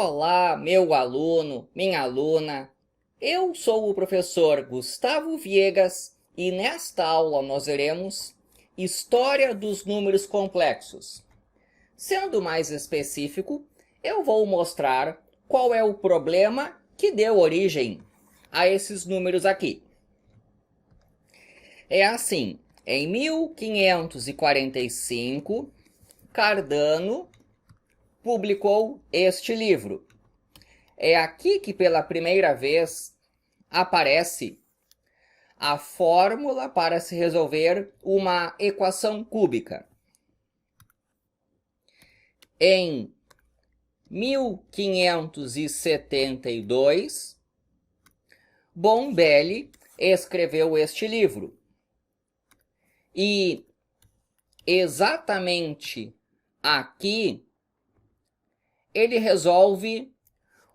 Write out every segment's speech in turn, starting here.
Olá, meu aluno, minha aluna. Eu sou o professor Gustavo Viegas e nesta aula nós veremos História dos números complexos. Sendo mais específico, eu vou mostrar qual é o problema que deu origem a esses números aqui. É assim, em 1545, Cardano publicou este livro. É aqui que pela primeira vez aparece a fórmula para se resolver uma equação cúbica. Em 1572, Bombelli escreveu este livro. E exatamente aqui ele resolve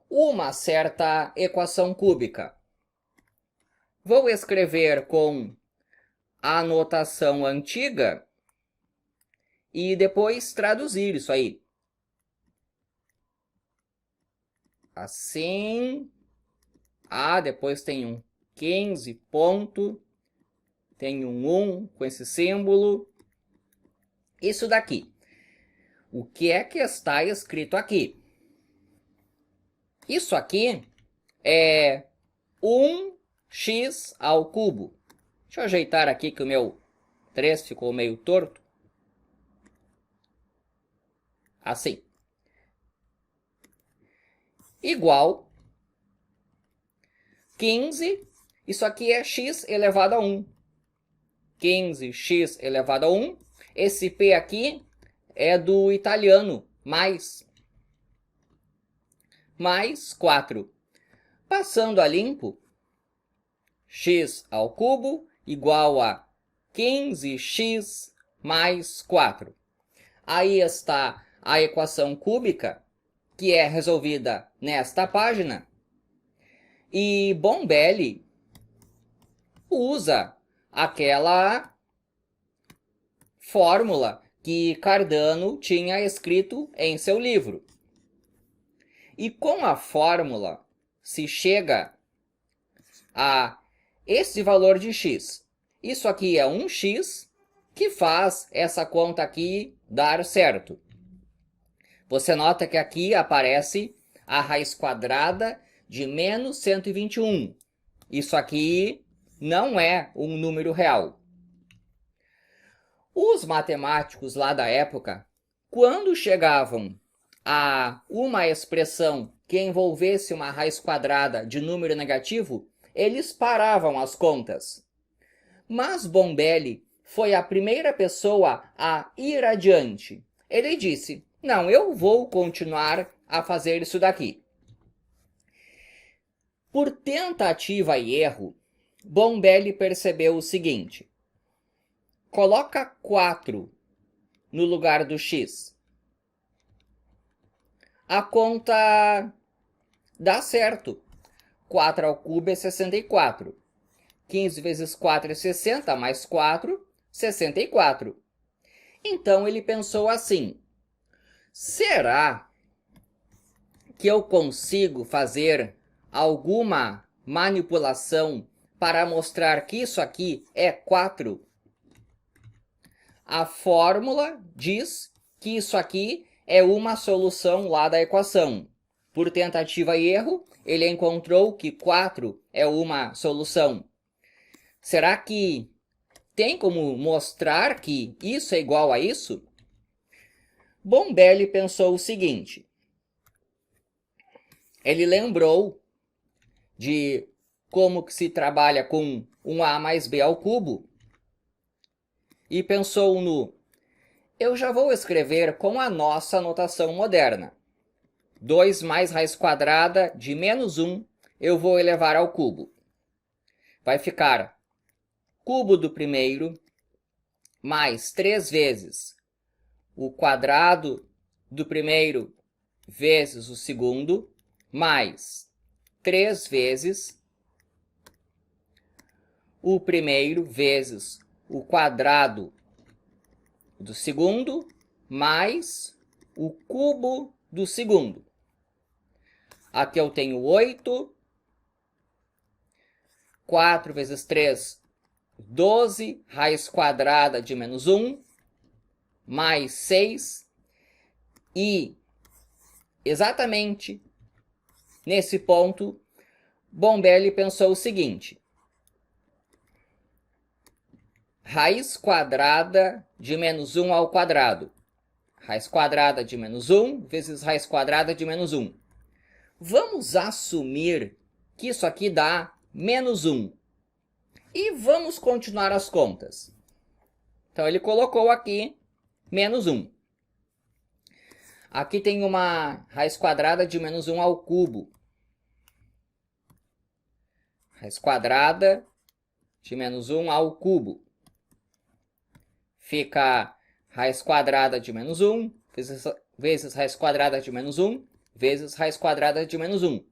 uma certa equação cúbica. Vou escrever com a notação antiga e depois traduzir isso aí. Assim. Depois tem um 15 ponto. Tem um 1 com esse símbolo. Isso daqui. O que é que está escrito aqui? Isso aqui é 1x ao cubo. Deixa eu ajeitar aqui que o meu 3 ficou meio torto. Assim. Igual 15. Isso aqui é x elevado a 1. 15x elevado a 1. Esse p aqui é do italiano, mais 4. Passando a limpo, x ao cubo igual a 15x mais 4. Aí está a equação cúbica, que é resolvida nesta página. E Bombelli usa aquela fórmula que Cardano tinha escrito em seu livro. E com a fórmula se chega a esse valor de x. Isso aqui é 1x, que faz essa conta aqui dar certo. Você nota que aqui aparece a raiz quadrada de menos 121. Isso aqui não é um número real. Os matemáticos lá da época, quando chegavam a uma expressão que envolvesse uma raiz quadrada de número negativo, eles paravam as contas. Mas Bombelli foi a primeira pessoa a ir adiante. Ele disse, não, eu vou continuar a fazer isso daqui. Por tentativa e erro, Bombelli percebeu o seguinte. Coloca 4 no lugar do x. A conta dá certo. 4 ao cubo é 64. 15 vezes 4 é 60, mais 4, 64. Então ele pensou assim, será que eu consigo fazer alguma manipulação para mostrar que isso aqui é 4? A fórmula diz que isso aqui é uma solução lá da equação. Por tentativa e erro, ele encontrou que 4 é uma solução. Será que tem como mostrar que isso é igual a isso? Bombelli pensou o seguinte. Ele lembrou de como que se trabalha com um a mais b ao cubo e pensou no, eu já vou escrever com a nossa notação moderna. 2 mais raiz quadrada de menos 1 eu vou elevar ao cubo. Vai ficar cubo do primeiro mais 3 vezes o quadrado do primeiro vezes o segundo, mais 3 vezes o primeiro vezes o quadrado do segundo, mais o cubo do segundo. Aqui eu tenho 8. 4 vezes 3, 12. Raiz quadrada de menos 1, mais 6. E exatamente nesse ponto, Bombelli pensou o seguinte: raiz quadrada de menos 1 ao quadrado. Raiz quadrada de menos 1 vezes raiz quadrada de menos 1. Vamos assumir que isso aqui dá menos 1. E vamos continuar as contas. Então, ele colocou aqui menos 1. Aqui tem uma raiz quadrada de menos 1 ao cubo. Raiz quadrada de menos 1 ao cubo. Fica raiz quadrada de menos 1 vezes raiz quadrada de menos 1 vezes raiz quadrada de menos 1.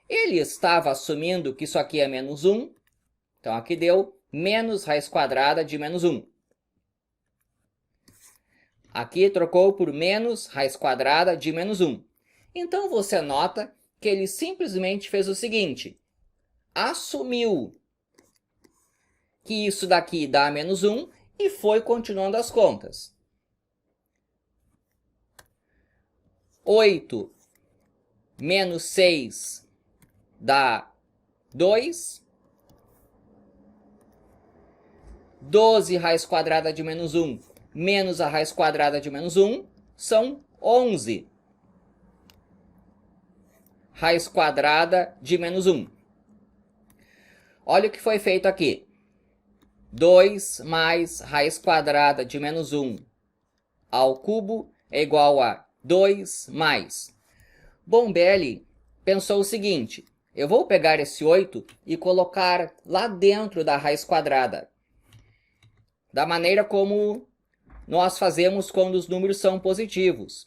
Ele estava assumindo que isso aqui é menos 1. Então, aqui deu menos raiz quadrada de menos 1. Aqui trocou por menos raiz quadrada de menos 1. Então, você nota que ele simplesmente fez o seguinte: assumiu que isso daqui dá menos 1 e foi continuando as contas. 8 menos 6 dá 2. 12 raiz quadrada de menos 1 menos a raiz quadrada de menos 1 são 11. Raiz quadrada de menos 1. Olha o que foi feito aqui. 2 mais raiz quadrada de menos 1 ao cubo é igual a 2 mais. Bombelli pensou o seguinte: eu vou pegar esse 8 e colocar lá dentro da raiz quadrada, da maneira como nós fazemos quando os números são positivos.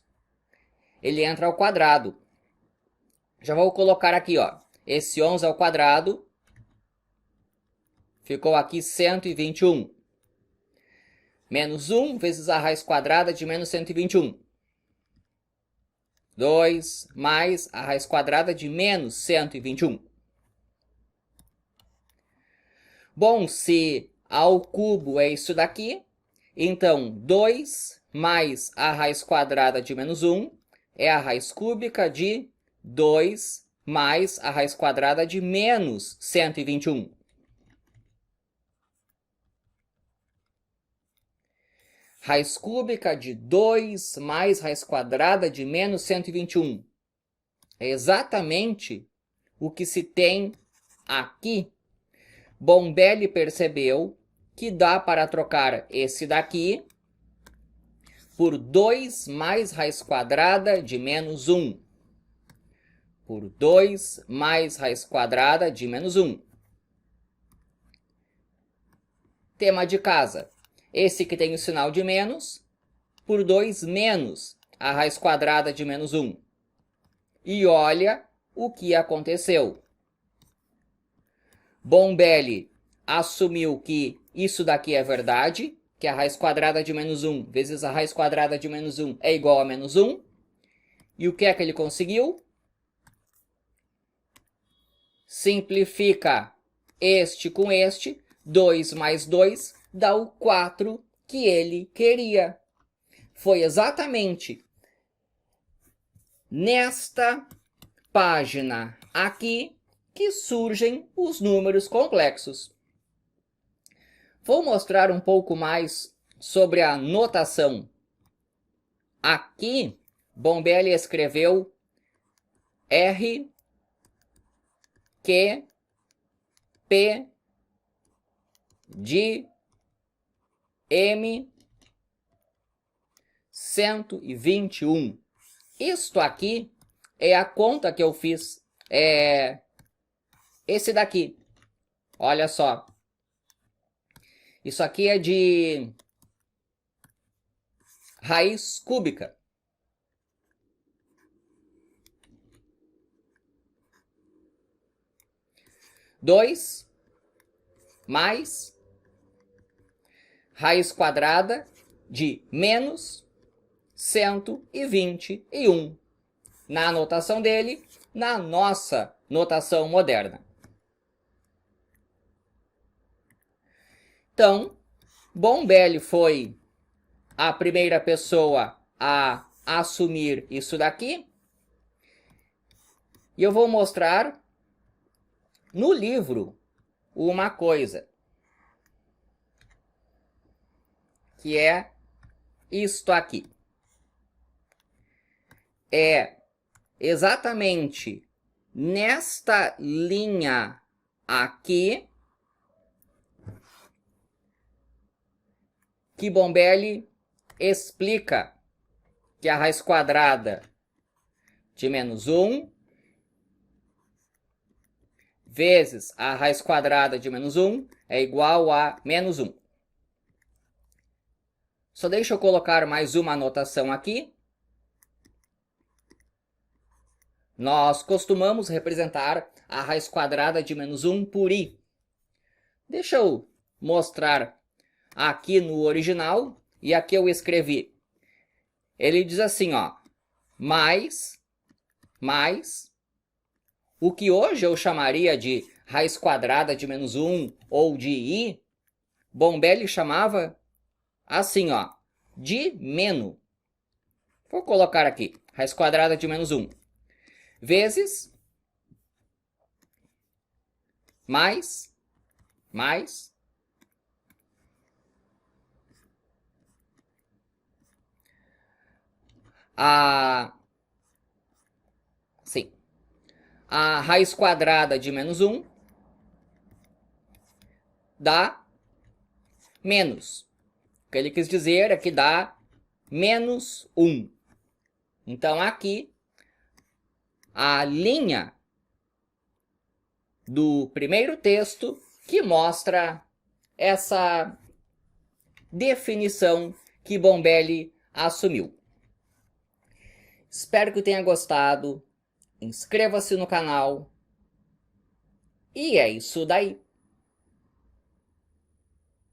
Ele entra ao quadrado. Já vou colocar aqui, ó, esse 11 ao quadrado. Ficou aqui 121. Menos 1 vezes a raiz quadrada de menos 121. 2 mais a raiz quadrada de menos 121. Bom, se ao cubo é isso daqui, então 2 mais a raiz quadrada de menos 1 é a raiz cúbica de 2 mais a raiz quadrada de menos 121. Raiz cúbica de 2 mais raiz quadrada de menos 121. É exatamente o que se tem aqui. Bombelli percebeu que dá para trocar esse daqui por 2 mais raiz quadrada de menos 1. Por 2 mais raiz quadrada de menos 1. Tema de casa. Esse que tem o sinal de menos, por 2 menos a raiz quadrada de menos 1. E olha o que aconteceu. Bombelli assumiu que isso daqui é verdade, que a raiz quadrada de menos 1 vezes a raiz quadrada de menos 1 é igual a menos 1. E o que é que ele conseguiu? Simplifica este com este. 2 mais 2 dá o 4 que ele queria. Foi exatamente nesta página aqui que surgem os números complexos. Vou mostrar um pouco mais sobre a notação. Aqui, Bombelli escreveu R, Q, P, de M 121. Isto aqui é a conta que eu fiz. É esse daqui. Olha só. Isso aqui é de raiz cúbica. Dois mais raiz quadrada de menos 121. na notação dele, na nossa notação moderna. Então, Bombelli foi a primeira pessoa a assumir isso daqui. E eu vou mostrar no livro uma coisa, que é isto aqui. É exatamente nesta linha aqui que Bombelli explica que a raiz quadrada de menos 1 vezes a raiz quadrada de menos 1 é igual a menos 1. Só deixa eu colocar mais uma anotação aqui. Nós costumamos representar a raiz quadrada de menos 1 por i. Deixa eu mostrar aqui no original, e aqui eu escrevi. Ele diz assim, ó, mais o que hoje eu chamaria de raiz quadrada de menos 1 ou de i, Bombelli chamava assim, ó, de menos. Vou colocar aqui, raiz quadrada de menos 1, vezes, mais, a raiz quadrada de menos 1 dá menos. O que ele quis dizer é que dá menos 1. Então, aqui, a linha do primeiro texto que mostra essa definição que Bombelli assumiu. Espero que tenha gostado. Inscreva-se no canal. E é isso daí.